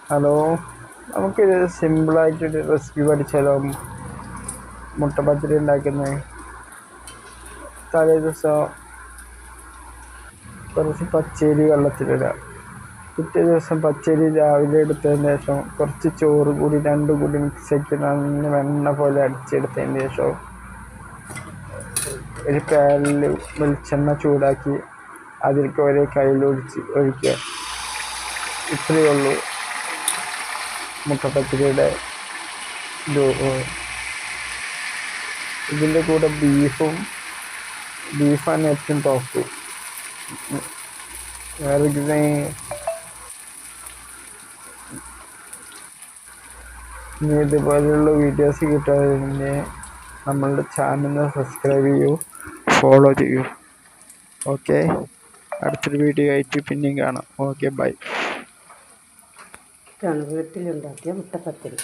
Hello, നമുക്കൊരു സിമ്പിളായിട്ടൊരു recipe പഠിച്ചാലോ? മുട്ട പത്തിരി ഉണ്ടാക്കുന്നത്. തലേ ദിവസം കുറച്ച് പച്ചരി വെള്ളത്തിലിടുക. പിറ്റേ ദിവസം പച്ചരി രാവിലെ എടുത്തതിന് ശേഷം കുറച്ച് ചോറ് കൂടി രണ്ടും കൂടി മിക്സാക്കി നന്ന വെണ്ണ പോലെ അടിച്ചെടുത്തതിന് ശേഷം ഒരു പാനിൽ വെളിച്ചെണ്ണ ചൂടാക്കി അതിലേക്ക് ഒരേ ഒഴിക്കുക. ഇത്രയേ ഉള്ളൂ മുട്ടപ്പത്തിരിയുടെ ഇതിൻ്റെ കൂടെ ബീഫാണ് ഏറ്റവും ടോപ്പ്. വേറെ ഇനി ഇതുപോലെയുള്ള വീഡിയോസ് കിട്ടാതെ നമ്മളുടെ ചാനൽ സബ്സ്ക്രൈബ് ചെയ്യൂ, ഫോളോ ചെയ്യൂ. ഓക്കെ, അടുത്തൊരു വീഡിയോ ആയിട്ട് പിന്നെയും കാണാം. Okay, bye. വീട്ടിലുണ്ടാക്കിയ മുട്ടപ്പത്തിരി.